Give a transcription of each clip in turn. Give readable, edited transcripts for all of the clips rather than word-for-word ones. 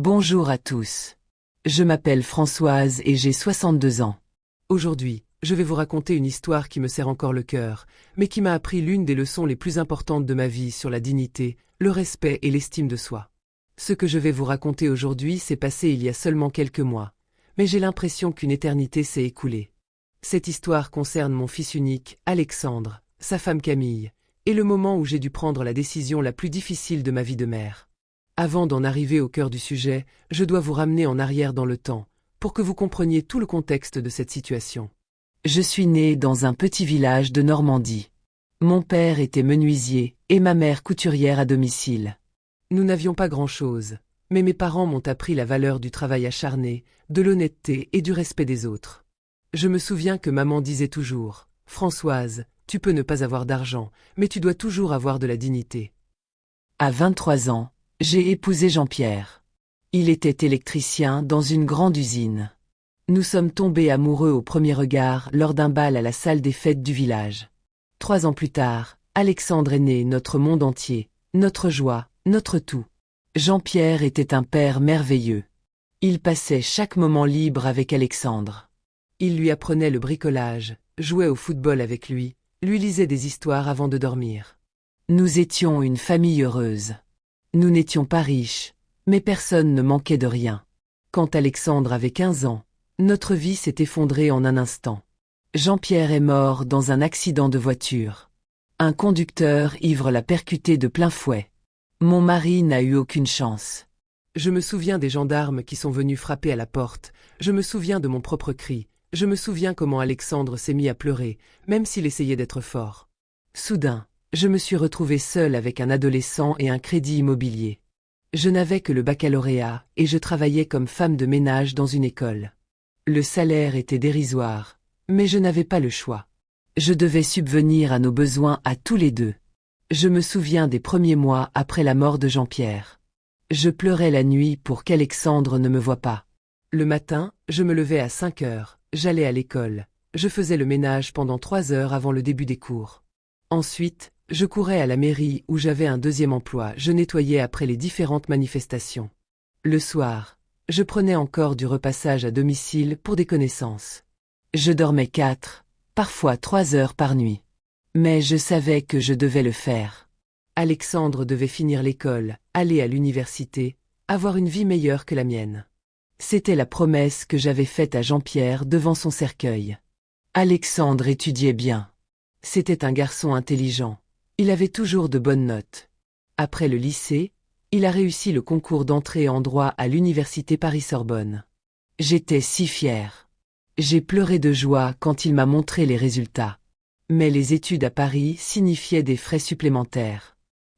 Bonjour à tous. Je m'appelle Françoise et j'ai 62 ans. Aujourd'hui, je vais vous raconter une histoire qui me serre encore le cœur, mais qui m'a appris l'une des leçons les plus importantes de ma vie sur la dignité, le respect et l'estime de soi. Ce que je vais vous raconter aujourd'hui s'est passé il y a seulement quelques mois, mais j'ai l'impression qu'une éternité s'est écoulée. Cette histoire concerne mon fils unique, Alexandre, sa femme Camille, et le moment où j'ai dû prendre la décision la plus difficile de ma vie de mère. Avant d'en arriver au cœur du sujet, je dois vous ramener en arrière dans le temps, pour que vous compreniez tout le contexte de cette situation. Je suis née dans un petit village de Normandie. Mon père était menuisier et ma mère couturière à domicile. Nous n'avions pas grand-chose, mais mes parents m'ont appris la valeur du travail acharné, de l'honnêteté et du respect des autres. Je me souviens que maman disait toujours « Françoise, tu peux ne pas avoir d'argent, mais tu dois toujours avoir de la dignité. » À 23 ans, j'ai épousé Jean-Pierre. Il était électricien dans une grande usine. Nous sommes tombés amoureux au premier regard lors d'un bal à la salle des fêtes du village. 3 ans plus tard, Alexandre est né, notre monde entier, notre joie, notre tout. Jean-Pierre était un père merveilleux. Il passait chaque moment libre avec Alexandre. Il lui apprenait le bricolage, jouait au football avec lui lisait des histoires avant de dormir. Nous étions une famille heureuse. Nous n'étions pas riches, mais personne ne manquait de rien. Quand Alexandre avait 15 ans, notre vie s'est effondrée en un instant. Jean-Pierre est mort dans un accident de voiture. Un conducteur ivre l'a percuté de plein fouet. Mon mari n'a eu aucune chance. Je me souviens des gendarmes qui sont venus frapper à la porte, je me souviens de mon propre cri, je me souviens comment Alexandre s'est mis à pleurer, même s'il essayait d'être fort. Soudain, je me suis retrouvée seule avec un adolescent et un crédit immobilier. Je n'avais que le baccalauréat et je travaillais comme femme de ménage dans une école. Le salaire était dérisoire, mais je n'avais pas le choix. Je devais subvenir à nos besoins à tous les deux. Je me souviens des premiers mois après la mort de Jean-Pierre. Je pleurais la nuit pour qu'Alexandre ne me voie pas. Le matin, je me levais à 5 heures, j'allais à l'école, je faisais le ménage pendant 3 heures avant le début des cours. Ensuite, je courais à la mairie où j'avais un deuxième emploi, je nettoyais après les différentes manifestations. Le soir, je prenais encore du repassage à domicile pour des connaissances. Je dormais 4, parfois 3 heures par nuit. Mais je savais que je devais le faire. Alexandre devait finir l'école, aller à l'université, avoir une vie meilleure que la mienne. C'était la promesse que j'avais faite à Jean-Pierre devant son cercueil. Alexandre étudiait bien. C'était un garçon intelligent. Il avait toujours de bonnes notes. Après le lycée, il a réussi le concours d'entrée en droit à l'université Paris-Sorbonne. J'étais si fière. J'ai pleuré de joie quand il m'a montré les résultats. Mais les études à Paris signifiaient des frais supplémentaires.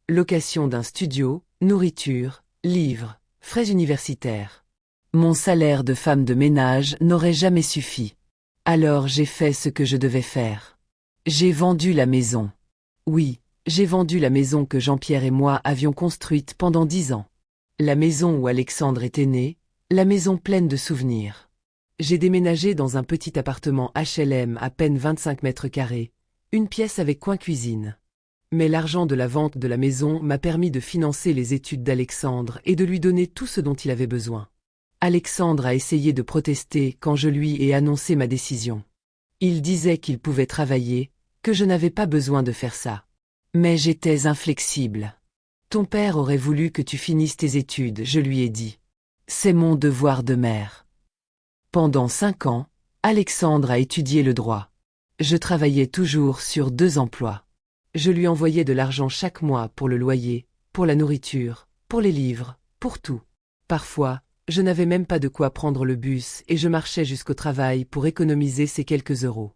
Location d'un studio, nourriture, livres, frais universitaires. Mon salaire de femme de ménage n'aurait jamais suffi. Alors j'ai fait ce que je devais faire. J'ai vendu la maison. Oui, j'ai vendu la maison que Jean-Pierre et moi avions construite pendant 10 ans. La maison où Alexandre était né, la maison pleine de souvenirs. J'ai déménagé dans un petit appartement HLM à peine 25 mètres carrés, une pièce avec coin-cuisine. Mais l'argent de la vente de la maison m'a permis de financer les études d'Alexandre et de lui donner tout ce dont il avait besoin. Alexandre a essayé de protester quand je lui ai annoncé ma décision. Il disait qu'il pouvait travailler, que je n'avais pas besoin de faire ça. Mais j'étais inflexible. Ton père aurait voulu que tu finisses tes études, je lui ai dit. C'est mon devoir de mère. Pendant 5 ans, Alexandre a étudié le droit. Je travaillais toujours sur 2 emplois. Je lui envoyais de l'argent chaque mois pour le loyer, pour la nourriture, pour les livres, pour tout. Parfois, je n'avais même pas de quoi prendre le bus et je marchais jusqu'au travail pour économiser ces quelques euros.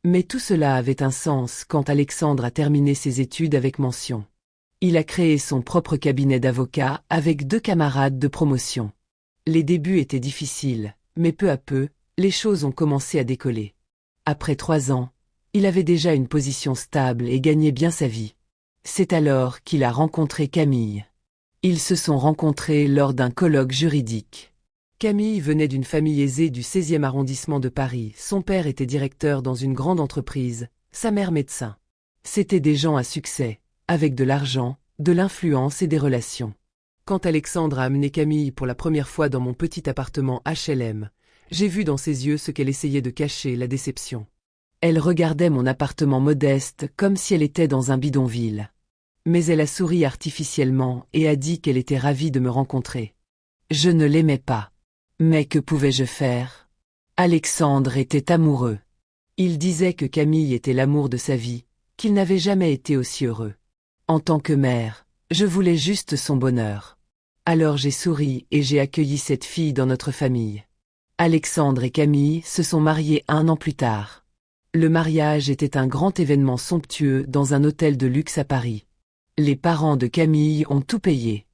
Mais tout cela avait un sens quand Alexandre a terminé ses études avec mention. Il a créé son propre cabinet d'avocat avec 2 camarades de promotion. Les débuts étaient difficiles, mais peu à peu, les choses ont commencé à décoller. Après 3 ans, il avait déjà une position stable et gagnait bien sa vie. C'est alors qu'il a rencontré Camille. Ils se sont rencontrés lors d'un colloque juridique. Camille venait d'une famille aisée du 16e arrondissement de Paris, son père était directeur dans une grande entreprise, sa mère médecin. C'étaient des gens à succès, avec de l'argent, de l'influence et des relations. Quand Alexandre a amené Camille pour la première fois dans mon petit appartement HLM, j'ai vu dans ses yeux ce qu'elle essayait de cacher, la déception. Elle regardait mon appartement modeste comme si elle était dans un bidonville. Mais elle a souri artificiellement et a dit qu'elle était ravie de me rencontrer. Je ne l'aimais pas. Mais que pouvais-je faire? Alexandre était amoureux. Il disait que Camille était l'amour de sa vie, qu'il n'avait jamais été aussi heureux. En tant que mère, je voulais juste son bonheur. Alors j'ai souri et j'ai accueilli cette fille dans notre famille. Alexandre et Camille se sont mariés 1 an plus tard. Le mariage était un grand événement somptueux dans un hôtel de luxe à Paris. Les parents de Camille ont tout payé.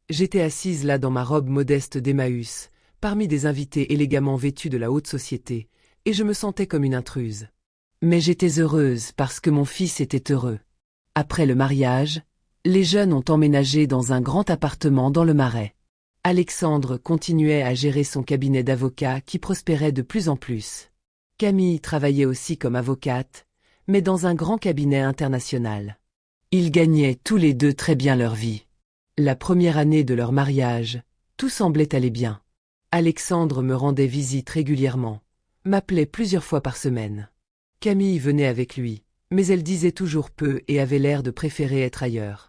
J'étais assise là dans ma robe modeste d'Emmaüs, parmi des invités élégamment vêtus de la haute société, et je me sentais comme une intruse. Mais j'étais heureuse parce que mon fils était heureux. Après le mariage, les jeunes ont emménagé dans un grand appartement dans le Marais. Alexandre continuait à gérer son cabinet d'avocat qui prospérait de plus en plus. Camille travaillait aussi comme avocate, mais dans un grand cabinet international. Ils gagnaient tous les deux très bien leur vie. La première année de leur mariage, tout semblait aller bien. Alexandre me rendait visite régulièrement, m'appelait plusieurs fois par semaine. Camille venait avec lui, mais elle disait toujours peu et avait l'air de préférer être ailleurs.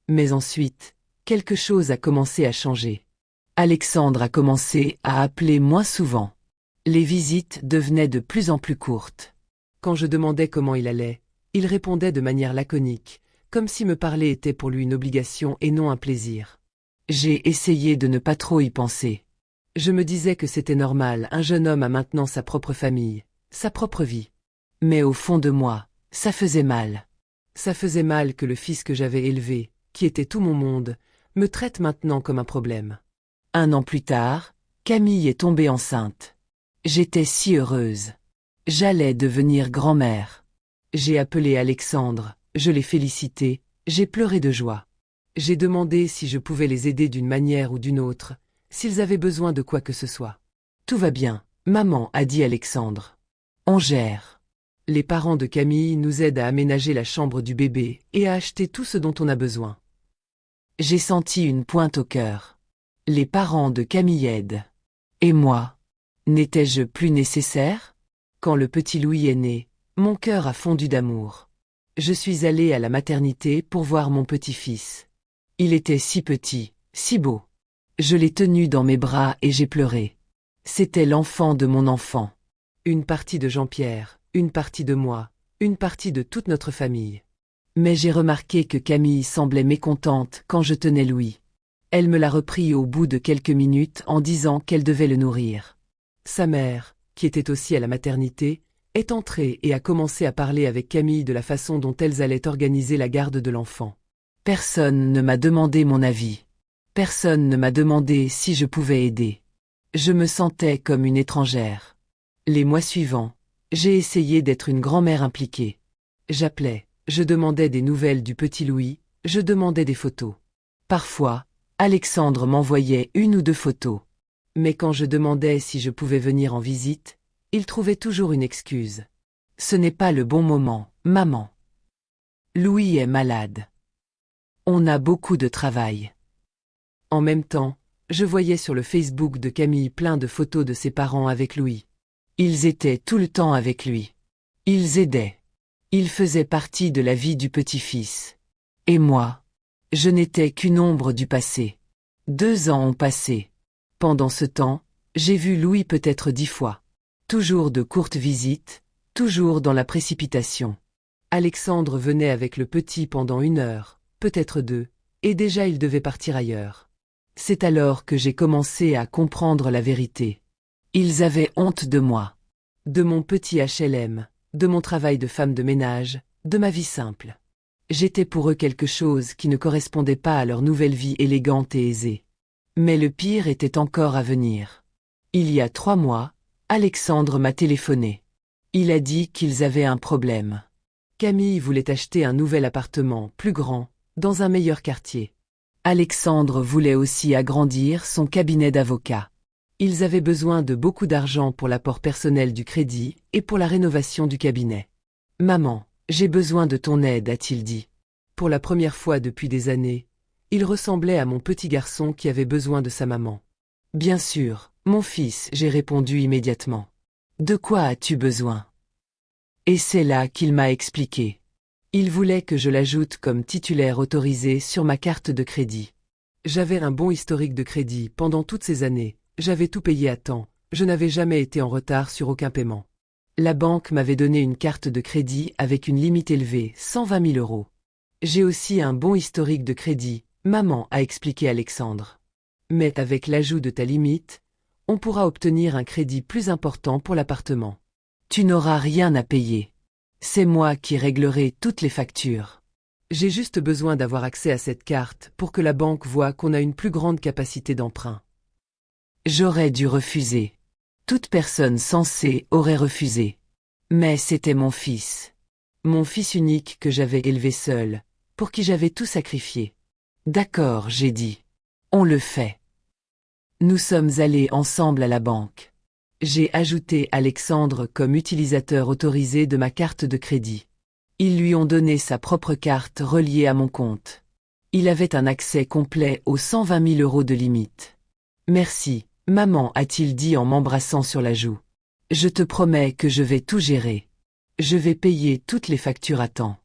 Mais ensuite, quelque chose a commencé à changer. Alexandre a commencé à appeler moins souvent. Les visites devenaient de plus en plus courtes. Quand je demandais comment il allait, il répondait de manière laconique, comme si me parler était pour lui une obligation et non un plaisir. J'ai essayé de ne pas trop y penser. Je me disais que c'était normal, un jeune homme a maintenant sa propre famille, sa propre vie. Mais au fond de moi, ça faisait mal. Ça faisait mal que le fils que j'avais élevé, qui était tout mon monde, me traite maintenant comme un problème. 1 an plus tard, Camille est tombée enceinte. J'étais si heureuse. J'allais devenir grand-mère. J'ai appelé Alexandre, je l'ai félicité, j'ai pleuré de joie. J'ai demandé si je pouvais les aider d'une manière ou d'une autre, s'ils avaient besoin de quoi que ce soit. Tout va bien, maman, a dit Alexandre. On gère. Les parents de Camille nous aident à aménager la chambre du bébé et à acheter tout ce dont on a besoin. J'ai senti une pointe au cœur. Les parents de Camille aident. Et moi? N'étais-je plus nécessaire? Quand le petit Louis est né, mon cœur a fondu d'amour. Je suis allée à la maternité pour voir mon petit-fils. Il était si petit, si beau. Je l'ai tenu dans mes bras et j'ai pleuré. C'était l'enfant de mon enfant. Une partie de Jean-Pierre, une partie de moi, une partie de toute notre famille. Mais j'ai remarqué que Camille semblait mécontente quand je tenais Louis. Elle me l'a repris au bout de quelques minutes en disant qu'elle devait le nourrir. Sa mère, qui était aussi à la maternité, est entrée et a commencé à parler avec Camille de la façon dont elles allaient organiser la garde de l'enfant. Personne ne m'a demandé mon avis. Personne ne m'a demandé si je pouvais aider. Je me sentais comme une étrangère. Les mois suivants, j'ai essayé d'être une grand-mère impliquée. J'appelais, je demandais des nouvelles du petit Louis, je demandais des photos. Parfois, Alexandre m'envoyait 1 ou 2 photos. Mais quand je demandais si je pouvais venir en visite, il trouvait toujours une excuse. Ce n'est pas le bon moment, maman. Louis est malade. On a beaucoup de travail. En même temps, je voyais sur le Facebook de Camille plein de photos de ses parents avec Louis. Ils étaient tout le temps avec lui. Ils aidaient. Ils faisaient partie de la vie du petit-fils. Et moi? Je n'étais qu'une ombre du passé. 2 ans ont passé. Pendant ce temps, j'ai vu Louis peut-être 10 fois. Toujours de courtes visites, toujours dans la précipitation. Alexandre venait avec le petit pendant 1 heure, peut-être 2, et déjà il devait partir ailleurs. C'est alors que j'ai commencé à comprendre la vérité. Ils avaient honte de moi. De mon petit HLM, de mon travail de femme de ménage, de ma vie simple. J'étais pour eux quelque chose qui ne correspondait pas à leur nouvelle vie élégante et aisée. Mais le pire était encore à venir. Il y a 3 mois, Alexandre m'a téléphoné. Il a dit qu'ils avaient un problème. Camille voulait acheter un nouvel appartement, plus grand, dans un meilleur quartier. Alexandre voulait aussi agrandir son cabinet d'avocat. Ils avaient besoin de beaucoup d'argent pour l'apport personnel du crédit et pour la rénovation du cabinet. Maman, j'ai besoin de ton aide, a-t-il dit. Pour la première fois depuis des années, Il ressemblait à mon petit garçon qui avait besoin de sa maman. Bien sûr, mon fils, j'ai répondu immédiatement. De quoi as-tu besoin? Et c'est là qu'il m'a expliqué. Il voulait que je l'ajoute comme titulaire autorisé sur ma carte de crédit. J'avais un bon historique de crédit pendant toutes ces années, j'avais tout payé à temps, je n'avais jamais été en retard sur aucun paiement. La banque m'avait donné une carte de crédit avec une limite élevée, 120 000 euros. J'ai aussi un bon historique de crédit, maman a expliqué Alexandre. Mais avec l'ajout de ta limite, on pourra obtenir un crédit plus important pour l'appartement. Tu n'auras rien à payer. C'est moi qui réglerai toutes les factures. J'ai juste besoin d'avoir accès à cette carte pour que la banque voie qu'on a une plus grande capacité d'emprunt. J'aurais dû refuser. Toute personne censée aurait refusé. Mais c'était mon fils. Mon fils unique que j'avais élevé seul, pour qui j'avais tout sacrifié. D'accord, j'ai dit. On le fait. Nous sommes allés ensemble à la banque. J'ai ajouté Alexandre comme utilisateur autorisé de ma carte de crédit. Ils lui ont donné sa propre carte reliée à mon compte. Il avait un accès complet aux 120 000 euros de limite. Merci, maman, a-t-il dit en m'embrassant sur la joue. Je te promets que je vais tout gérer. Je vais payer toutes les factures à temps.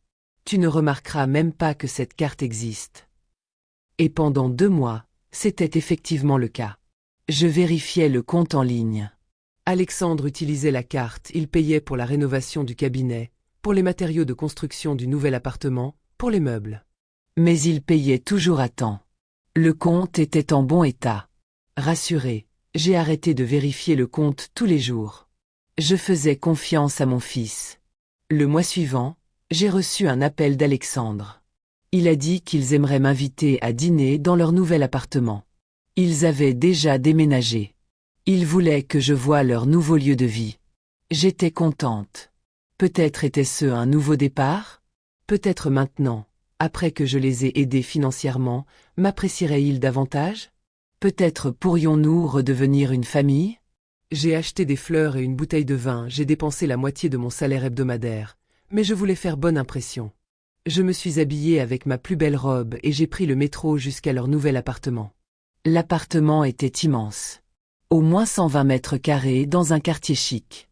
Tu ne remarqueras même pas que cette carte existe. Et pendant 2 mois, c'était effectivement le cas. Je vérifiais le compte en ligne. Alexandre utilisait la carte, il payait pour la rénovation du cabinet, pour les matériaux de construction du nouvel appartement, pour les meubles. Mais il payait toujours à temps. Le compte était en bon état. Rassuré, j'ai arrêté de vérifier le compte tous les jours. Je faisais confiance à mon fils. Le mois suivant, j'ai reçu un appel d'Alexandre. Il a dit qu'ils aimeraient m'inviter à dîner dans leur nouvel appartement. Ils avaient déjà déménagé. Ils voulaient que je voie leur nouveau lieu de vie. J'étais contente. Peut-être était-ce un nouveau départ? Peut-être maintenant, après que je les ai aidés financièrement, m'apprécieraient-ils davantage? Peut-être pourrions-nous redevenir une famille? J'ai acheté des fleurs et une bouteille de vin, j'ai dépensé la moitié de mon salaire hebdomadaire, mais je voulais faire bonne impression. Je me suis habillée avec ma plus belle robe et j'ai pris le métro jusqu'à leur nouvel appartement. L'appartement était immense. Au moins 120 mètres carrés dans un quartier chic.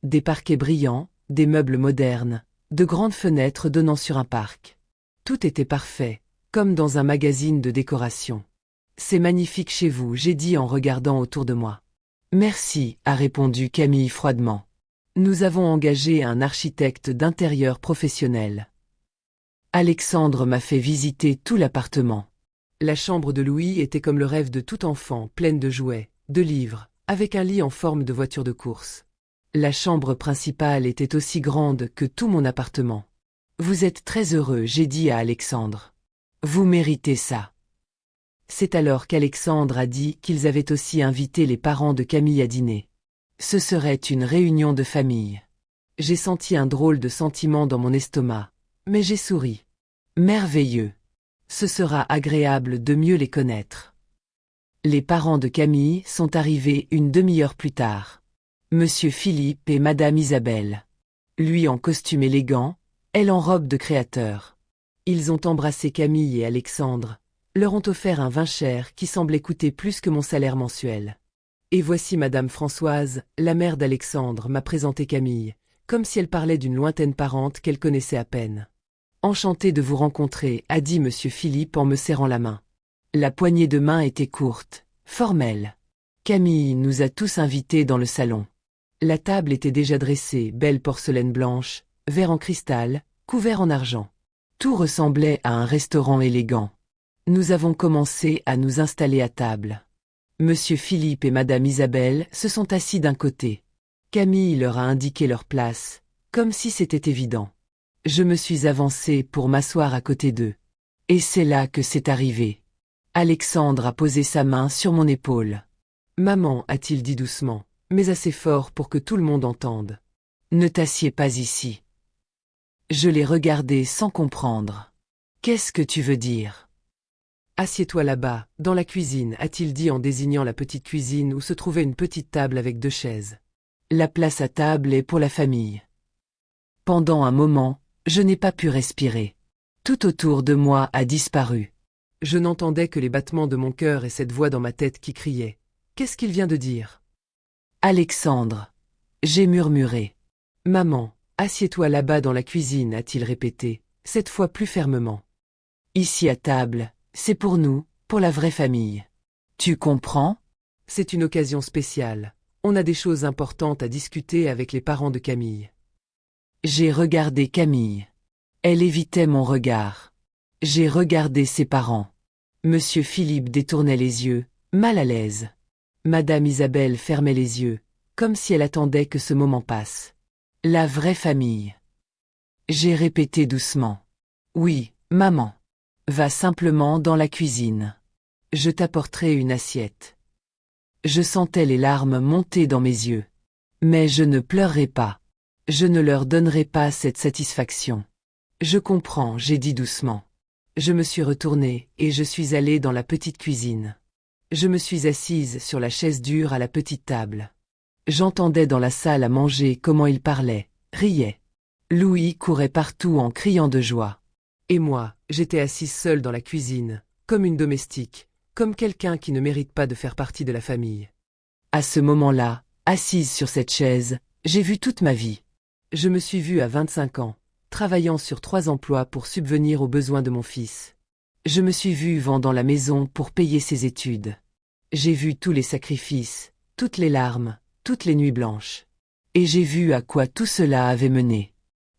Des parquets brillants, des meubles modernes, de grandes fenêtres donnant sur un parc. Tout était parfait, comme dans un magazine de décoration. C'est magnifique chez vous, j'ai dit en regardant autour de moi. Merci, a répondu Camille froidement. Nous avons engagé un architecte d'intérieur professionnel. Alexandre m'a fait visiter tout l'appartement. La chambre de Louis était comme le rêve de tout enfant, pleine de jouets, de livres, avec un lit en forme de voiture de course. La chambre principale était aussi grande que tout mon appartement. Vous êtes très heureux, j'ai dit à Alexandre. Vous méritez ça. C'est alors qu'Alexandre a dit qu'ils avaient aussi invité les parents de Camille à dîner. Ce serait une réunion de famille. J'ai senti un drôle de sentiment dans mon estomac, mais j'ai souri. Merveilleux. Ce sera agréable de mieux les connaître. Les parents de Camille sont arrivés une demi-heure plus tard. Monsieur Philippe et Madame Isabelle. Lui en costume élégant, elle en robe de créateur. Ils ont embrassé Camille et Alexandre, leur ont offert un vin cher qui semblait coûter plus que mon salaire mensuel. Et voici Madame Françoise, la mère d'Alexandre, m'a présenté Camille, comme si elle parlait d'une lointaine parente qu'elle connaissait à peine. Enchanté de vous rencontrer, a dit Monsieur Philippe en me serrant la main. La poignée de main était courte, formelle. Camille nous a tous invités dans le salon. La table était déjà dressée, belle porcelaine blanche, verre en cristal, couvert en argent. Tout ressemblait à un restaurant élégant. Nous avons commencé à nous installer à table. Monsieur Philippe et Madame Isabelle se sont assis d'un côté. Camille leur a indiqué leur place, comme si c'était évident. Je me suis avancée pour m'asseoir à côté d'eux. Et c'est là que c'est arrivé. Alexandre a posé sa main sur mon épaule. Maman, a-t-il dit doucement, mais assez fort pour que tout le monde entende. Ne t'assieds pas ici. Je l'ai regardé sans comprendre. Qu'est-ce que tu veux dire? Assieds-toi là-bas, dans la cuisine, a-t-il dit en désignant la petite cuisine où se trouvait une petite table avec 2 chaises. La place à table est pour la famille. Pendant un moment, je n'ai pas pu respirer. Tout autour de moi a disparu. Je n'entendais que les battements de mon cœur et cette voix dans ma tête qui criait. Qu'est-ce qu'il vient de dire? Alexandre. J'ai murmuré. Maman, assieds-toi là-bas dans la cuisine, a-t-il répété, cette fois plus fermement. Ici à table, c'est pour nous, pour la vraie famille. Tu comprends? C'est une occasion spéciale. On a des choses importantes à discuter avec les parents de Camille. J'ai regardé Camille. Elle évitait mon regard. J'ai regardé ses parents. Monsieur Philippe détournait les yeux, mal à l'aise. Madame Isabelle fermait les yeux, comme si elle attendait que ce moment passe. La vraie famille. J'ai répété doucement. Oui, maman. Va simplement dans la cuisine. Je t'apporterai une assiette. Je sentais les larmes monter dans mes yeux. Mais je ne pleurerai pas. Je ne leur donnerai pas cette satisfaction. Je comprends, j'ai dit doucement. Je me suis retournée et je suis allée dans la petite cuisine. Je me suis assise sur la chaise dure à la petite table. J'entendais dans la salle à manger comment ils parlaient, riaient. Louis courait partout en criant de joie. Et moi, j'étais assise seule dans la cuisine, comme une domestique, comme quelqu'un qui ne mérite pas de faire partie de la famille. À ce moment-là, assise sur cette chaise, j'ai vu toute ma vie. Je me suis vue à 25 ans, travaillant sur 3 emplois pour subvenir aux besoins de mon fils. Je me suis vue vendant la maison pour payer ses études. J'ai vu tous les sacrifices, toutes les larmes, toutes les nuits blanches. Et j'ai vu à quoi tout cela avait mené.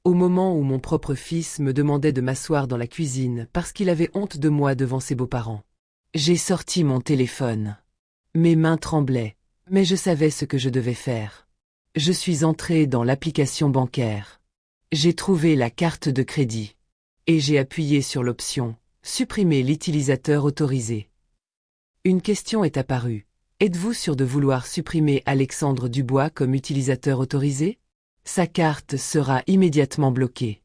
Au moment où mon propre fils me demandait de m'asseoir dans la cuisine parce qu'il avait honte de moi devant ses beaux-parents. J'ai sorti mon téléphone. Mes mains tremblaient, mais je savais ce que je devais faire. Je suis entrée dans l'application bancaire. J'ai trouvé la carte de crédit. Et j'ai appuyé sur l'option « Supprimer l'utilisateur autorisé ». Une question est apparue. Êtes-vous sûr de vouloir supprimer Alexandre Dubois comme utilisateur autorisé? Sa carte sera immédiatement bloquée.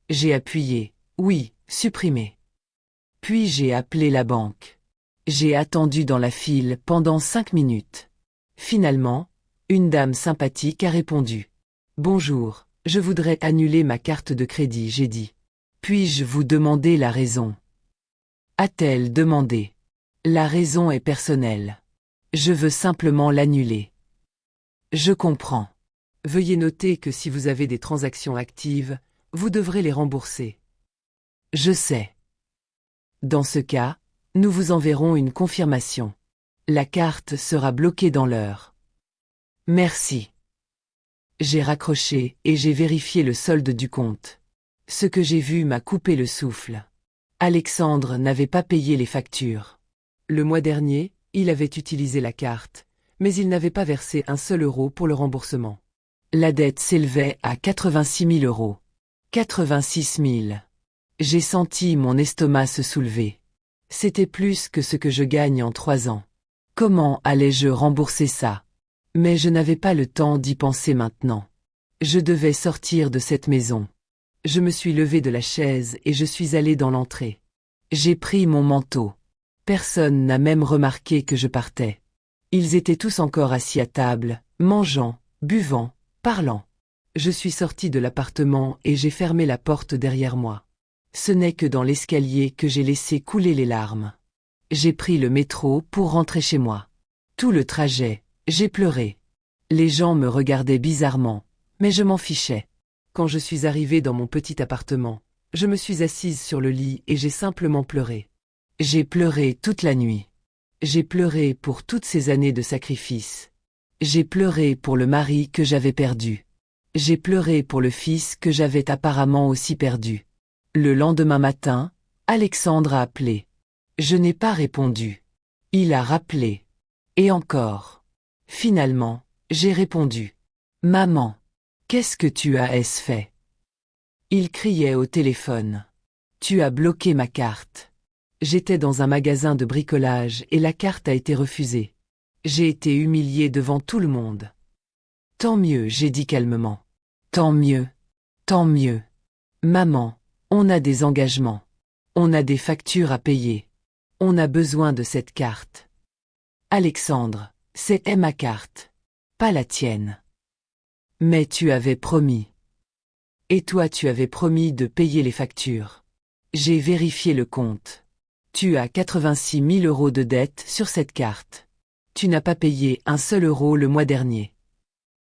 J'ai appuyé « Oui, supprimer ». Puis j'ai appelé la banque. J'ai attendu dans la file pendant 5 minutes. Finalement, une dame sympathique a répondu. « Bonjour, je voudrais annuler ma carte de crédit, j'ai dit. Puis-je vous demander la raison? » A-t-elle demandé. La raison est personnelle. Je veux simplement l'annuler. Je comprends. Veuillez noter que si vous avez des transactions actives, vous devrez les rembourser. Je sais. Dans ce cas, nous vous enverrons une confirmation. La carte sera bloquée dans l'heure. Merci. J'ai raccroché et j'ai vérifié le solde du compte. Ce que j'ai vu m'a coupé le souffle. Alexandre n'avait pas payé les factures. Le mois dernier, il avait utilisé la carte, mais il n'avait pas versé un seul euro pour le remboursement. La dette s'élevait à 86 000 euros. 86 000. J'ai senti mon estomac se soulever. C'était plus que ce que je gagne en 3 ans. Comment allais-je rembourser ça? Mais je n'avais pas le temps d'y penser maintenant. Je devais sortir de cette maison. Je me suis levée de la chaise et je suis allée dans l'entrée. J'ai pris mon manteau. Personne n'a même remarqué que je partais. Ils étaient tous encore assis à table, mangeant, buvant, parlant. Je suis sortie de l'appartement et j'ai fermé la porte derrière moi. Ce n'est que dans l'escalier que j'ai laissé couler les larmes. J'ai pris le métro pour rentrer chez moi. Tout le trajet, j'ai pleuré. Les gens me regardaient bizarrement, mais je m'en fichais. Quand je suis arrivée dans mon petit appartement, je me suis assise sur le lit et j'ai simplement pleuré. J'ai pleuré toute la nuit. J'ai pleuré pour toutes ces années de sacrifice. J'ai pleuré pour le mari que j'avais perdu. J'ai pleuré pour le fils que j'avais apparemment aussi perdu. Le lendemain matin, Alexandre a appelé. Je n'ai pas répondu. Il a rappelé. Et encore. Finalement, j'ai répondu. Maman, qu'est-ce que tu as fait? Il criait au téléphone. Tu as bloqué ma carte. J'étais dans un magasin de bricolage et la carte a été refusée. J'ai été humiliée devant tout le monde. Tant mieux, j'ai dit calmement. Tant mieux. Tant mieux. Maman, on a des engagements. On a des factures à payer. On a besoin de cette carte. Alexandre, c'est ma carte. Pas la tienne. Mais tu avais promis. Et toi tu avais promis de payer les factures. J'ai vérifié le compte. Tu as 86 000 euros de dette sur cette carte. Tu n'as pas payé un seul euro le mois dernier.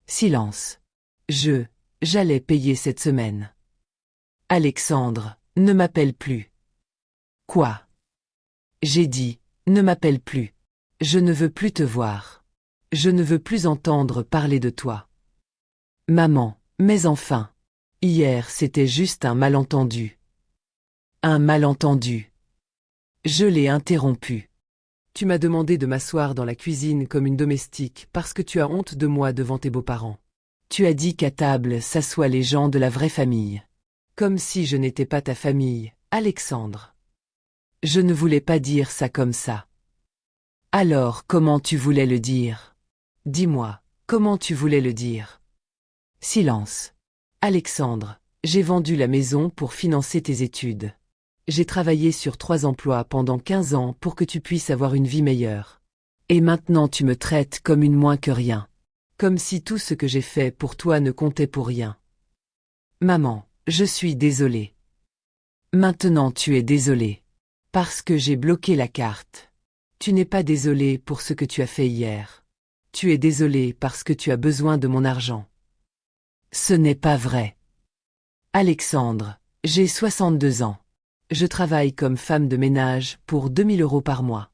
Silence. J'allais payer cette semaine. Alexandre, ne m'appelle plus. Quoi? J'ai dit, ne m'appelle plus. Je ne veux plus te voir. Je ne veux plus entendre parler de toi. Maman, mais enfin. Hier c'était juste un malentendu. Un malentendu. Je l'ai interrompu. Tu m'as demandé de m'asseoir dans la cuisine comme une domestique parce que tu as honte de moi devant tes beaux-parents. Tu as dit qu'à table s'assoient les gens de la vraie famille. Comme si je n'étais pas ta famille, Alexandre. Je ne voulais pas dire ça comme ça. Alors comment tu voulais le dire? Dis-moi, comment tu voulais le dire? Silence. Alexandre, j'ai vendu la maison pour financer tes études. J'ai travaillé sur 3 emplois pendant 15 ans pour que tu puisses avoir une vie meilleure. Et maintenant tu me traites comme une moins que rien. Comme si tout ce que j'ai fait pour toi ne comptait pour rien. Maman, je suis désolée. Maintenant tu es désolée. Parce que j'ai bloqué la carte. Tu n'es pas désolée pour ce que tu as fait hier. Tu es désolée parce que tu as besoin de mon argent. Ce n'est pas vrai. Alexandre, j'ai 62 ans. Je travaille comme femme de ménage pour 2 000 euros par mois.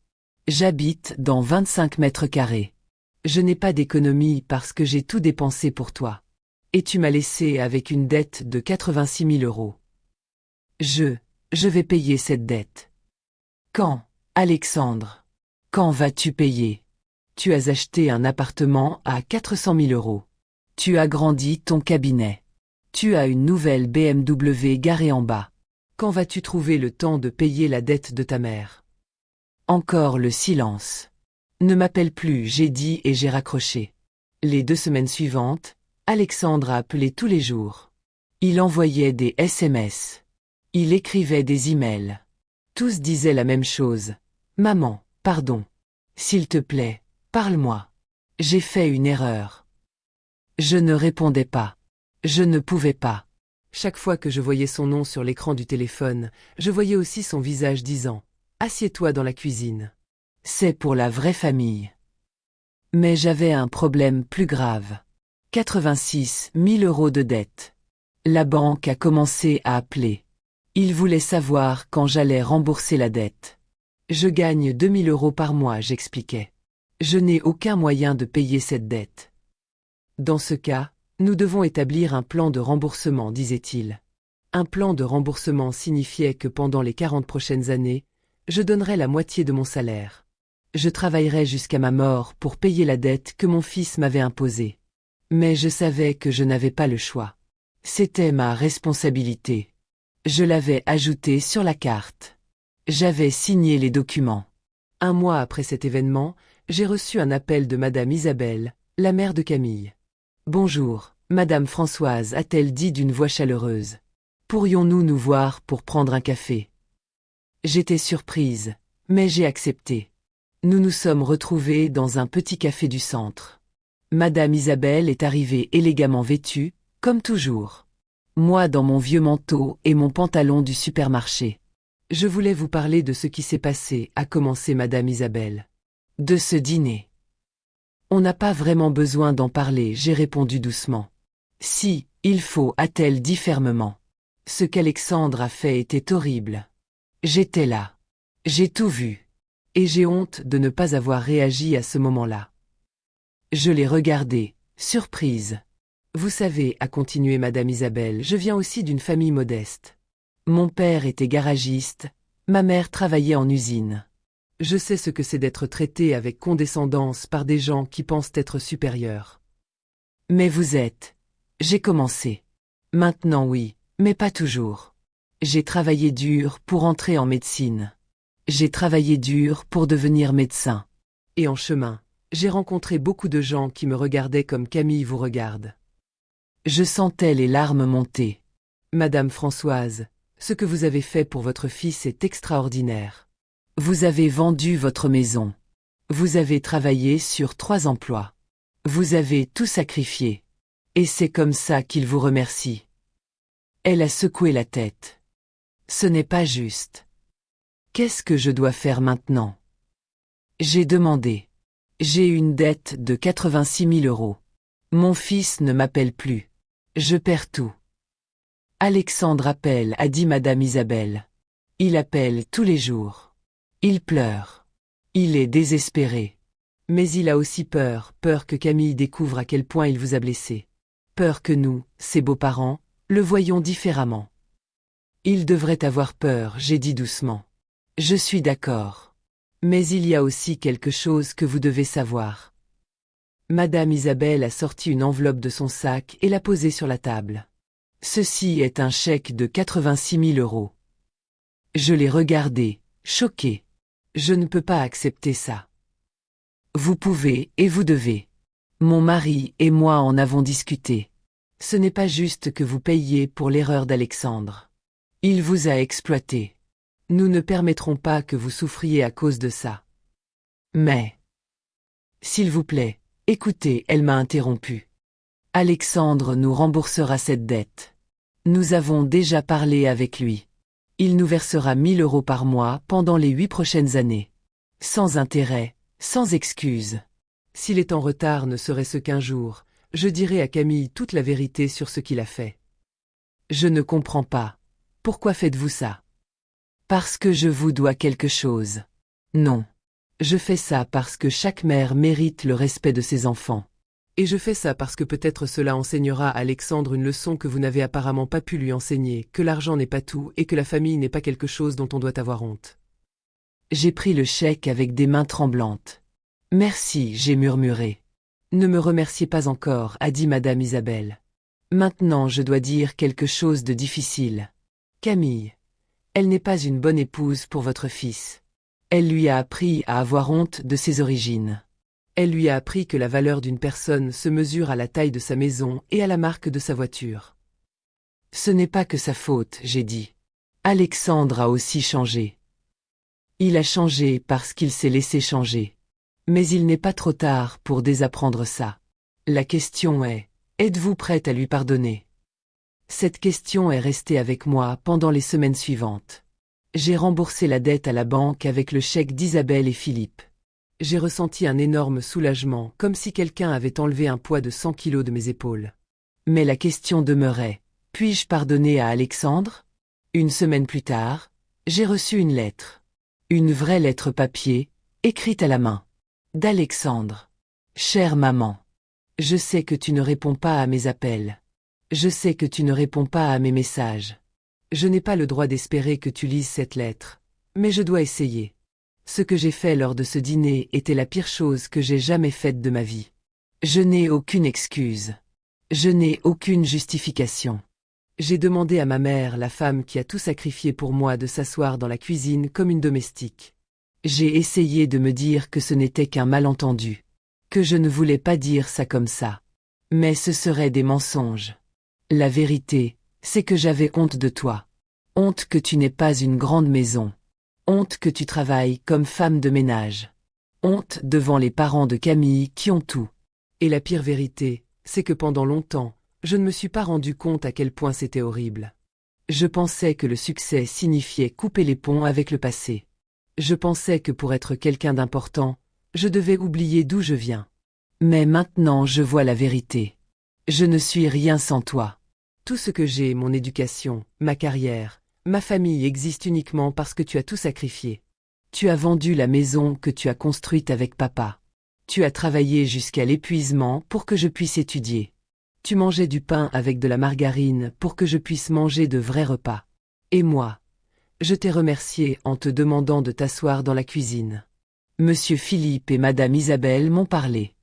J'habite dans 25 mètres carrés. Je n'ai pas d'économie parce que j'ai tout dépensé pour toi. Et tu m'as laissé avec une dette de 86 000 euros. Je vais payer cette dette. Quand, Alexandre? Quand vas-tu payer? Tu as acheté un appartement à 400 000 euros. Tu as grandi ton cabinet. Tu as une nouvelle BMW garée en bas. Quand vas-tu trouver le temps de payer la dette de ta mère? Encore le silence. Ne m'appelle plus, j'ai dit et j'ai raccroché. Les 2 semaines suivantes, Alexandre a appelé tous les jours. Il envoyait des SMS. Il écrivait des emails. Tous disaient la même chose. Maman, pardon. S'il te plaît, parle-moi. J'ai fait une erreur. Je ne répondais pas. Je ne pouvais pas. Chaque fois que je voyais son nom sur l'écran du téléphone, je voyais aussi son visage disant « Assieds-toi dans la cuisine ». C'est pour la vraie famille. Mais j'avais un problème plus grave. 86 000 euros de dette. La banque a commencé à appeler. Il voulait savoir quand j'allais rembourser la dette. Je gagne 2 000 euros par mois, j'expliquais. Je n'ai aucun moyen de payer cette dette. Dans ce cas, nous devons établir un plan de remboursement, disait-il. Un plan de remboursement signifiait que pendant les 40 prochaines années, je donnerais la moitié de mon salaire. Je travaillerais jusqu'à ma mort pour payer la dette que mon fils m'avait imposée. Mais je savais que je n'avais pas le choix. C'était ma responsabilité. Je l'avais ajouté sur la carte. J'avais signé les documents. 1 mois après cet événement, j'ai reçu un appel de Madame Isabelle, la mère de Camille. « Bonjour, Madame Françoise » a-t-elle dit d'une voix chaleureuse. « Pourrions-nous nous voir pour prendre un café ?» J'étais surprise, mais j'ai accepté. Nous nous sommes retrouvés dans un petit café du centre. Madame Isabelle est arrivée élégamment vêtue, comme toujours. Moi dans mon vieux manteau et mon pantalon du supermarché. « Je voulais vous parler de ce qui s'est passé » a commencé Madame Isabelle. « De ce dîner. » On n'a pas vraiment besoin d'en parler, j'ai répondu doucement. « Si, il faut » a-t-elle dit fermement. Ce qu'Alexandre a fait était horrible. J'étais là. J'ai tout vu. Et j'ai honte de ne pas avoir réagi à ce moment-là. Je l'ai regardé, surprise. Vous savez, a continué Madame Isabelle, je viens aussi d'une famille modeste. Mon père était garagiste, ma mère travaillait en usine. Je sais ce que c'est d'être traité avec condescendance par des gens qui pensent être supérieurs. Mais vous êtes. J'ai commencé. Maintenant oui, mais pas toujours. J'ai travaillé dur pour entrer en médecine. J'ai travaillé dur pour devenir médecin. Et en chemin, j'ai rencontré beaucoup de gens qui me regardaient comme Camille vous regarde. Je sentais les larmes monter. Madame Françoise, ce que vous avez fait pour votre fils est extraordinaire. Vous avez vendu votre maison. Vous avez travaillé sur 3 emplois. Vous avez tout sacrifié. Et c'est comme ça qu'il vous remercie. Elle a secoué la tête. Ce n'est pas juste. Qu'est-ce que je dois faire maintenant? J'ai demandé. J'ai une dette de 86 000 euros. Mon fils ne m'appelle plus. Je perds tout. Alexandre appelle, a dit Madame Isabelle. Il appelle tous les jours. Il pleure. Il est désespéré. Mais il a aussi peur que Camille découvre à quel point il vous a blessé. Peur que nous, ses beaux-parents, le voyions différemment. Il devrait avoir peur, j'ai dit doucement. Je suis d'accord. Mais il y a aussi quelque chose que vous devez savoir. Madame Isabelle a sorti une enveloppe de son sac et l'a posée sur la table. Ceci est un chèque de 86 000 euros. Je l'ai regardé, choqué. Je ne peux pas accepter ça. Vous pouvez et vous devez. Mon mari et moi en avons discuté. Ce n'est pas juste que vous payiez pour l'erreur d'Alexandre. Il vous a exploité. Nous ne permettrons pas que vous souffriez à cause de ça. Mais... S'il vous plaît, écoutez, elle m'a interrompu. Alexandre nous remboursera cette dette. Nous avons déjà parlé avec lui. Il nous versera 1 000 euros par mois pendant les 8 prochaines années. Sans intérêt, sans excuse. S'il est en retard ne serait-ce qu'un jour, je dirai à Camille toute la vérité sur ce qu'il a fait. Je ne comprends pas. Pourquoi faites-vous ça? Parce que je vous dois quelque chose. Non. Je fais ça parce que chaque mère mérite le respect de ses enfants. Et je fais ça parce que peut-être cela enseignera à Alexandre une leçon que vous n'avez apparemment pas pu lui enseigner, que l'argent n'est pas tout et que la famille n'est pas quelque chose dont on doit avoir honte. J'ai pris le chèque avec des mains tremblantes. Merci, j'ai murmuré. Ne me remerciez pas encore, a dit Madame Isabelle. Maintenant je dois dire quelque chose de difficile. Camille. Elle n'est pas une bonne épouse pour votre fils. Elle lui a appris à avoir honte de ses origines. Elle lui a appris que la valeur d'une personne se mesure à la taille de sa maison et à la marque de sa voiture. Ce n'est pas que sa faute, j'ai dit. Alexandre a aussi changé. Il a changé parce qu'il s'est laissé changer. Mais il n'est pas trop tard pour désapprendre ça. La question est, êtes-vous prête à lui pardonner? Cette question est restée avec moi pendant les semaines suivantes. J'ai remboursé la dette à la banque avec le chèque d'Isabelle et Philippe. J'ai ressenti un énorme soulagement, comme si quelqu'un avait enlevé un poids de 100 kilos de mes épaules. Mais la question demeurait, puis-je pardonner à Alexandre? Une semaine plus tard, j'ai reçu une lettre. Une vraie lettre papier, écrite à la main. D'Alexandre. Chère maman. Je sais que tu ne réponds pas à mes appels. Je sais que tu ne réponds pas à mes messages. Je n'ai pas le droit d'espérer que tu lises cette lettre, mais je dois essayer. Ce que j'ai fait lors de ce dîner était la pire chose que j'ai jamais faite de ma vie. Je n'ai aucune excuse. Je n'ai aucune justification. J'ai demandé à ma mère, la femme qui a tout sacrifié pour moi, de s'asseoir dans la cuisine comme une domestique. J'ai essayé de me dire que ce n'était qu'un malentendu. Que je ne voulais pas dire ça comme ça. Mais ce seraient des mensonges. La vérité, c'est que j'avais honte de toi. Honte que tu n'aies pas une grande maison. Honte que tu travailles comme femme de ménage. Honte devant les parents de Camille qui ont tout. Et la pire vérité, c'est que pendant longtemps, je ne me suis pas rendu compte à quel point c'était horrible. Je pensais que le succès signifiait couper les ponts avec le passé. Je pensais que pour être quelqu'un d'important, je devais oublier d'où je viens. Mais maintenant je vois la vérité. Je ne suis rien sans toi. Tout ce que j'ai, mon éducation, ma carrière, ma famille existe uniquement parce que tu as tout sacrifié. Tu as vendu la maison que tu as construite avec papa. Tu as travaillé jusqu'à l'épuisement pour que je puisse étudier. Tu mangeais du pain avec de la margarine pour que je puisse manger de vrais repas. Et moi, je t'ai remercié en te demandant de t'asseoir dans la cuisine. Monsieur Philippe et Madame Isabelle m'ont parlé.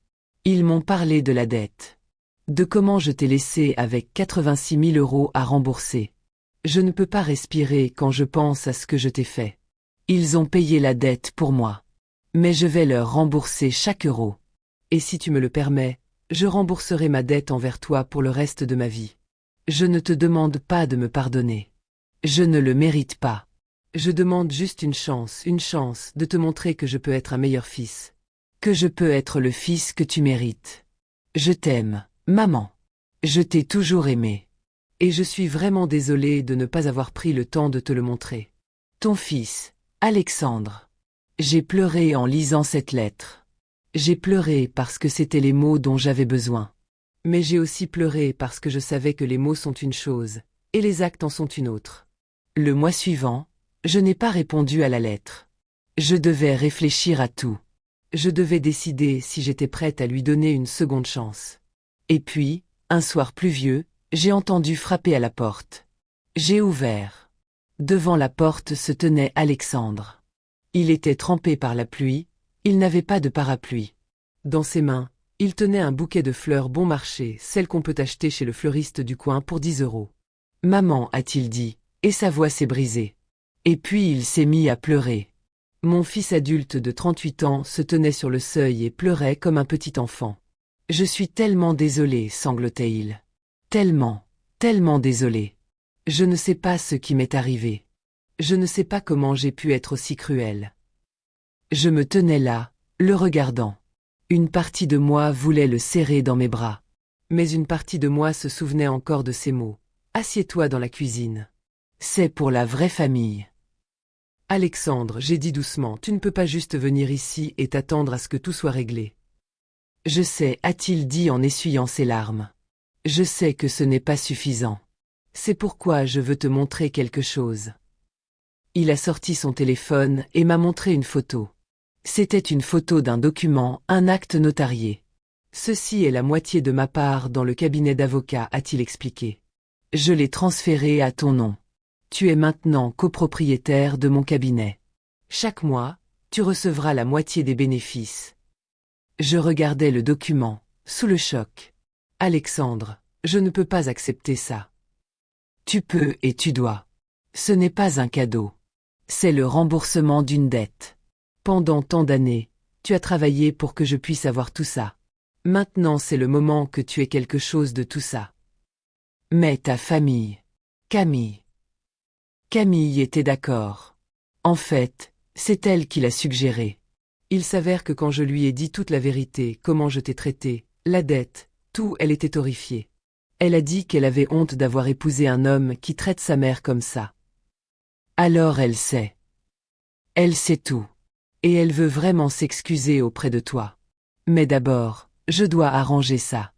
Ils m'ont parlé de la dette. De comment je t'ai laissé avec 86 000 euros à rembourser. Je ne peux pas respirer quand je pense à ce que je t'ai fait. Ils ont payé la dette pour moi. Mais je vais leur rembourser chaque euro. Et si tu me le permets, je rembourserai ma dette envers toi pour le reste de ma vie. Je ne te demande pas de me pardonner. Je ne le mérite pas. Je demande juste une chance de te montrer que je peux être un meilleur fils. Que je peux être le fils que tu mérites. Je t'aime, maman. Je t'ai toujours aimé. Et je suis vraiment désolée de ne pas avoir pris le temps de te le montrer. Ton fils, Alexandre. J'ai pleuré en lisant cette lettre. J'ai pleuré parce que c'étaient les mots dont j'avais besoin. Mais j'ai aussi pleuré parce que je savais que les mots sont une chose, et les actes en sont une autre. Le mois suivant, je n'ai pas répondu à la lettre. Je devais réfléchir à tout. Je devais décider si j'étais prête à lui donner une seconde chance. Et puis, un soir pluvieux, j'ai entendu frapper à la porte. J'ai ouvert. Devant la porte se tenait Alexandre. Il était trempé par la pluie, il n'avait pas de parapluie. Dans ses mains, il tenait un bouquet de fleurs bon marché, celles qu'on peut acheter chez le fleuriste du coin pour 10 €. Maman, a-t-il dit, et sa voix s'est brisée. Et puis il s'est mis à pleurer. Mon fils adulte de 38 ans se tenait sur le seuil et pleurait comme un petit enfant. Je suis tellement désolé, sanglotait-il. Tellement, tellement désolé. Je ne sais pas ce qui m'est arrivé. Je ne sais pas comment j'ai pu être aussi cruel. Je me tenais là, le regardant. Une partie de moi voulait le serrer dans mes bras. Mais une partie de moi se souvenait encore de ces mots. Assieds-toi dans la cuisine. C'est pour la vraie famille. Alexandre, j'ai dit doucement, tu ne peux pas juste venir ici et t'attendre à ce que tout soit réglé. Je sais, a-t-il dit en essuyant ses larmes. Je sais que ce n'est pas suffisant. C'est pourquoi je veux te montrer quelque chose. Il a sorti son téléphone et m'a montré une photo. C'était une photo d'un document, un acte notarié. Ceci est la moitié de ma part dans le cabinet d'avocat, a-t-il expliqué. Je l'ai transféré à ton nom. Tu es maintenant copropriétaire de mon cabinet. Chaque mois, tu recevras la moitié des bénéfices. Je regardais le document, sous le choc. Alexandre, je ne peux pas accepter ça. Tu peux et tu dois. Ce n'est pas un cadeau. C'est le remboursement d'une dette. Pendant tant d'années, tu as travaillé pour que je puisse avoir tout ça. Maintenant c'est le moment que tu aies quelque chose de tout ça. Mais ta famille, Camille. Camille était d'accord. En fait, c'est elle qui l'a suggéré. Il s'avère que quand je lui ai dit toute la vérité, comment je t'ai traité, la dette, tout, elle était horrifiée. Elle a dit qu'elle avait honte d'avoir épousé un homme qui traite sa mère comme ça. Alors elle sait. Elle sait tout. Et elle veut vraiment s'excuser auprès de toi. Mais d'abord, je dois arranger ça.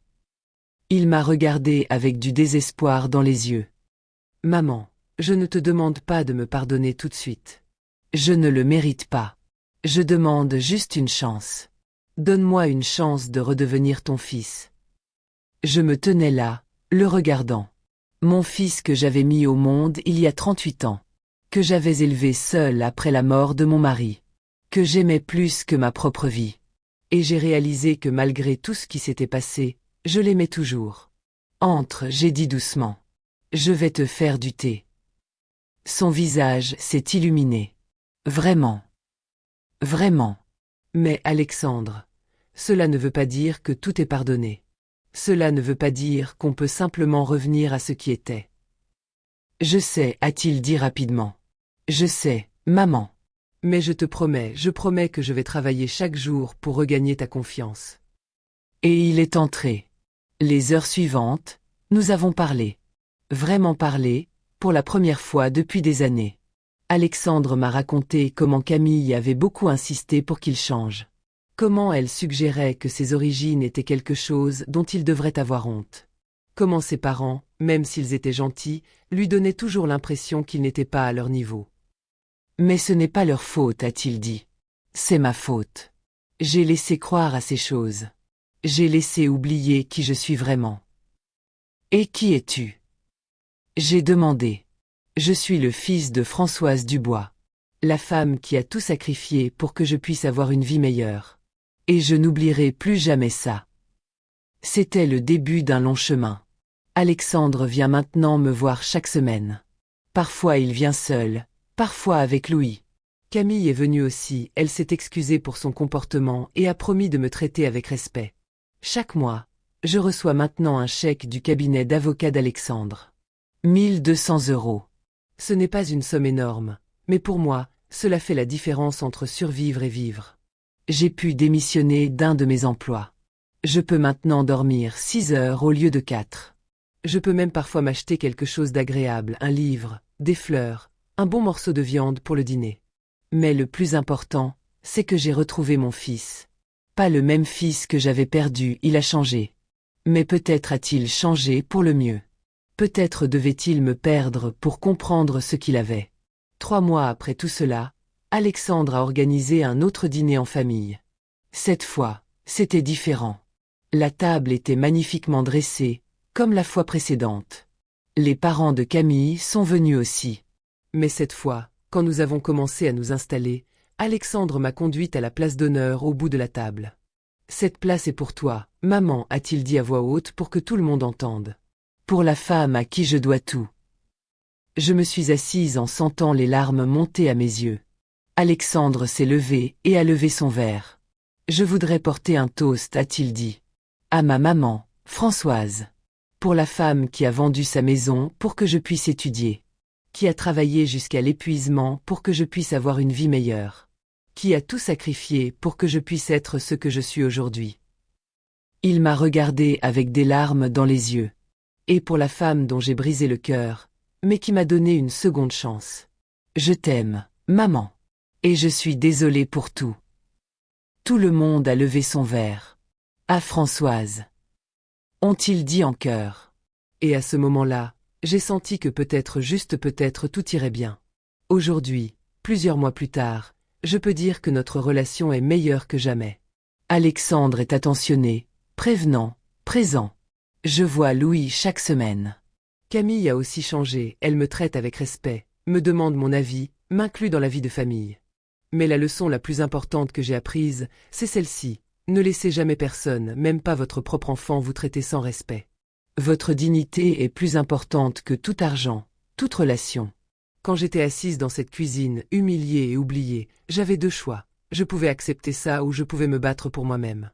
Il m'a regardé avec du désespoir dans les yeux. Maman, je ne te demande pas de me pardonner tout de suite. Je ne le mérite pas. Je demande juste une chance. Donne-moi une chance de redevenir ton fils. Je me tenais là, le regardant. Mon fils que j'avais mis au monde il y a 38 ans. Que j'avais élevé seul après la mort de mon mari. Que j'aimais plus que ma propre vie. Et j'ai réalisé que malgré tout ce qui s'était passé, je l'aimais toujours. Entre, j'ai dit doucement. Je vais te faire du thé. Son visage s'est illuminé. Vraiment. Vraiment. Mais Alexandre, cela ne veut pas dire que tout est pardonné. Cela ne veut pas dire qu'on peut simplement revenir à ce qui était. Je sais, a-t-il dit rapidement. Je sais, maman. Mais je promets que je vais travailler chaque jour pour regagner ta confiance. Et il est entré. Les heures suivantes, nous avons parlé. Vraiment parlé, pour la première fois depuis des années. Alexandre m'a raconté comment Camille avait beaucoup insisté pour qu'il change. Comment elle suggérait que ses origines étaient quelque chose dont il devrait avoir honte. Comment ses parents, même s'ils étaient gentils, lui donnaient toujours l'impression qu'il n'était pas à leur niveau. Mais ce n'est pas leur faute, a-t-il dit. C'est ma faute. J'ai laissé croire à ces choses. J'ai laissé oublier qui je suis vraiment. Et qui es-tu? J'ai demandé. Je suis le fils de Françoise Dubois. La femme qui a tout sacrifié pour que je puisse avoir une vie meilleure. Et je n'oublierai plus jamais ça. C'était le début d'un long chemin. Alexandre vient maintenant me voir chaque semaine. Parfois il vient seul, parfois avec Louis. Camille est venue aussi, elle s'est excusée pour son comportement et a promis de me traiter avec respect. Chaque mois, je reçois maintenant un chèque du cabinet d'avocat d'Alexandre. 1200 €. Ce n'est pas une somme énorme, mais pour moi, cela fait la différence entre survivre et vivre. J'ai pu démissionner d'un de mes emplois. Je peux maintenant dormir 6 heures au lieu de 4. Je peux même parfois m'acheter quelque chose d'agréable, un livre, des fleurs, un bon morceau de viande pour le dîner. Mais le plus important, c'est que j'ai retrouvé mon fils. Pas le même fils que j'avais perdu, il a changé. Mais peut-être a-t-il changé pour le mieux. Peut-être devait-il me perdre pour comprendre ce qu'il avait. 3 mois après tout cela, Alexandre a organisé un autre dîner en famille. Cette fois, c'était différent. La table était magnifiquement dressée, comme la fois précédente. Les parents de Camille sont venus aussi. Mais cette fois, quand nous avons commencé à nous installer, Alexandre m'a conduite à la place d'honneur au bout de la table. « Cette place est pour toi, maman, a-t-il dit à voix haute pour que tout le monde entende. Pour la femme à qui je dois tout. » Je me suis assise en sentant les larmes monter à mes yeux. Alexandre s'est levé et a levé son verre. « Je voudrais porter un toast, a-t-il dit. À ma maman, Françoise. Pour la femme qui a vendu sa maison pour que je puisse étudier. Qui a travaillé jusqu'à l'épuisement pour que je puisse avoir une vie meilleure. Qui a tout sacrifié pour que je puisse être ce que je suis aujourd'hui. » Il m'a regardé avec des larmes dans les yeux. Et pour la femme dont j'ai brisé le cœur, mais qui m'a donné une seconde chance. Je t'aime, maman. Et je suis désolée pour tout. Tout le monde a levé son verre. À Françoise. Ont-ils dit en chœur. Et à ce moment-là, j'ai senti que peut-être, juste peut-être, tout irait bien. Aujourd'hui, plusieurs mois plus tard, je peux dire que notre relation est meilleure que jamais. Alexandre est attentionné, prévenant, présent. Je vois Louis chaque semaine. Camille a aussi changé, elle me traite avec respect, me demande mon avis, m'inclut dans la vie de famille. Mais la leçon la plus importante que j'ai apprise, c'est celle-ci. Ne laissez jamais personne, même pas votre propre enfant, vous traiter sans respect. Votre dignité est plus importante que tout argent, toute relation. Quand j'étais assise dans cette cuisine, humiliée et oubliée, j'avais 2 choix. Je pouvais accepter ça ou je pouvais me battre pour moi-même.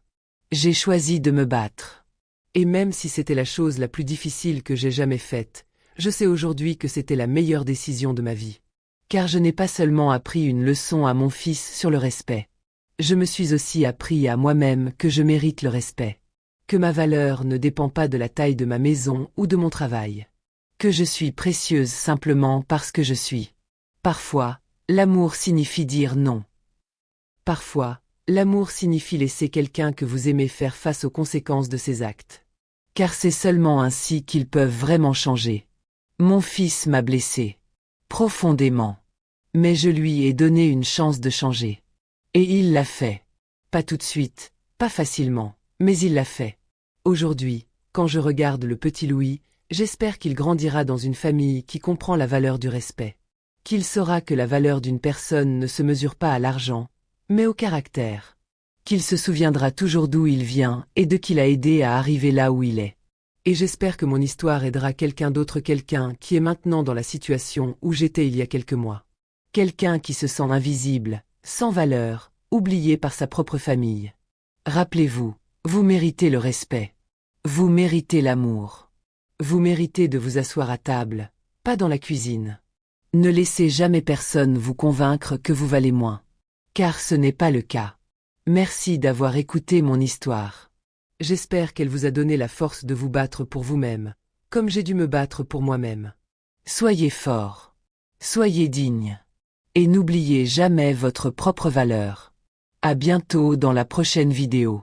J'ai choisi de me battre. Et même si c'était la chose la plus difficile que j'ai jamais faite, je sais aujourd'hui que c'était la meilleure décision de ma vie. Car je n'ai pas seulement appris une leçon à mon fils sur le respect. Je me suis aussi appris à moi-même que je mérite le respect. Que ma valeur ne dépend pas de la taille de ma maison ou de mon travail. Que je suis précieuse simplement parce que je suis. Parfois, l'amour signifie dire non. Parfois, l'amour signifie laisser quelqu'un que vous aimez faire face aux conséquences de ses actes. Car c'est seulement ainsi qu'ils peuvent vraiment changer. Mon fils m'a blessé. Profondément. Mais je lui ai donné une chance de changer. Et il l'a fait. Pas tout de suite, pas facilement, mais il l'a fait. Aujourd'hui, quand je regarde le petit Louis, j'espère qu'il grandira dans une famille qui comprend la valeur du respect. Qu'il saura que la valeur d'une personne ne se mesure pas à l'argent, mais au caractère. Qu'il se souviendra toujours d'où il vient et de qui l'a aidé à arriver là où il est. Et j'espère que mon histoire aidera quelqu'un d'autre, quelqu'un qui est maintenant dans la situation où j'étais il y a quelques mois. Quelqu'un qui se sent invisible, sans valeur, oublié par sa propre famille. Rappelez-vous, vous méritez le respect. Vous méritez l'amour. Vous méritez de vous asseoir à table, pas dans la cuisine. Ne laissez jamais personne vous convaincre que vous valez moins. Car ce n'est pas le cas. Merci d'avoir écouté mon histoire. J'espère qu'elle vous a donné la force de vous battre pour vous-même, comme j'ai dû me battre pour moi-même. Soyez fort. Soyez digne. Et n'oubliez jamais votre propre valeur. À bientôt dans la prochaine vidéo.